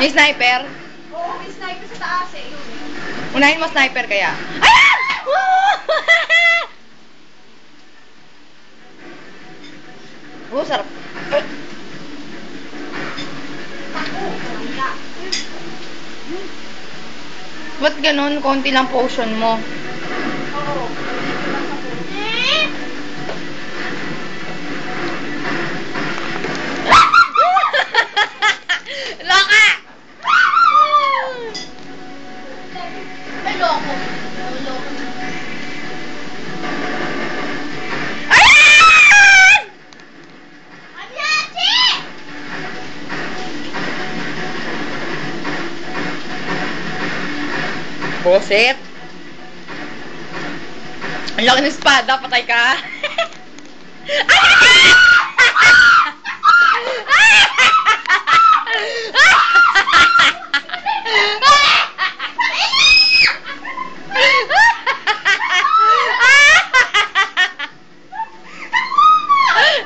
May sniper? Oo, may sniper sa taas eh. Yun. Unahin mo sniper kaya. Ayan! Oh, sarap. Ba't ganun? Konti lang potion mo. Oo. Loka! Ay, loko. Loko. Ayan! Anyati! Boset. Ang laki ng espada, patay ka.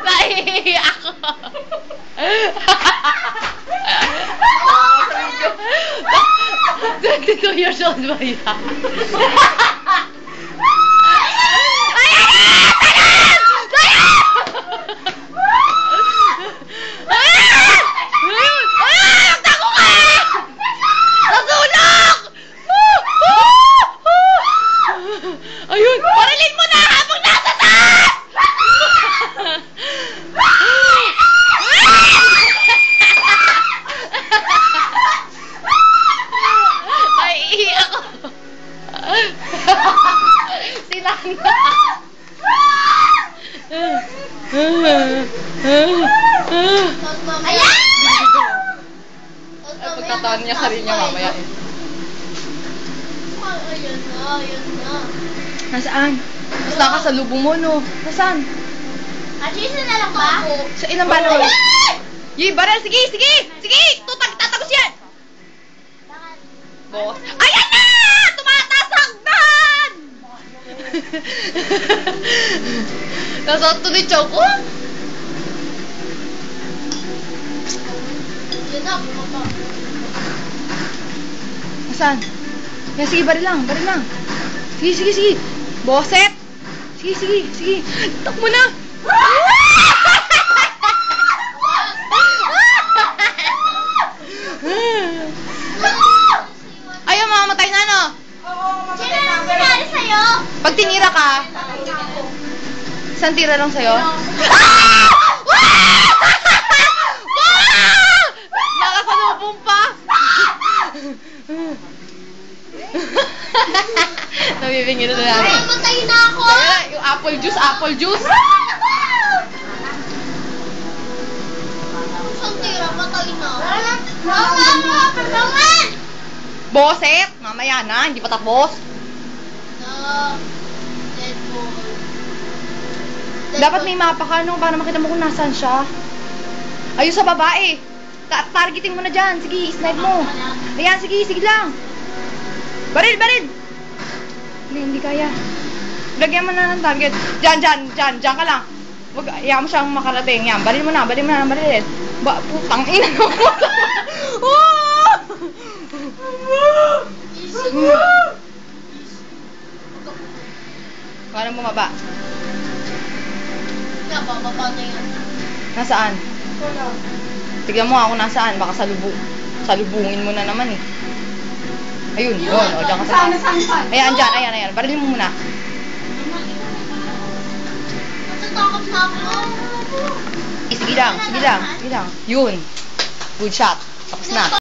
Nahihiya ako. 22 years old ba yan? Ayun! Parilin mo na habang nasa taas! Naiihi ako. Sinanda. Ayan! Ay, pagtataan niya sarili niya mamaya eh. Ayan na, ayan na. Nasaan? Basta ka sa lubong mo, no? Nasaan? Isa na lang ba? Sa ilang balo? Yay, barel! Sige, sige! Sige! Tatagos yan! Boss. Ayan na! Tumataas ang hagdan! Nasa tuloy choco? Yan na, bumaba. Nasaan? Yan, sige, baril lang. Baril lang. Sige, sige, sige. Boset! Sige, sige, sige. Takbo na! Ayaw, mamamatay na, no? Sino lang sinari sa'yo? Pag tinira ka, isang tira lang sa'yo? Nakasalubong pa! Nabibingin na namin. Mamatay na ako! Ayan, yung apple juice, apple juice! Isang tira, matay na. Pagkawan! Boset! Mamaya na, hindi pa tapos. Deadpool. Dapat may mapa ka, no? Para makita mo kung nasaan siya. Ayun sa babae. Targeting mo na dyan. Sige, snipe mo. Ayan, sige, sige lang. Baril, baril! Hindi kaya. Lagyan mo na ng target. Dyan, dyan, dyan, dyan ka lang. Wag, ayaw mo siyang makarating. Yan, baril mo na, baril. Putang ina mo. Parang bumaba. Bababa na yan. Nasaan? Tignan mo ako nasaan. Baka salubungin mo na naman eh. Ayun, yun. O, dyan ka sa taas. Ayan, dyan, ayan. Barilin mo muna. Natatakot na ako. Sige lang. Yun. Good shot. Tapos na.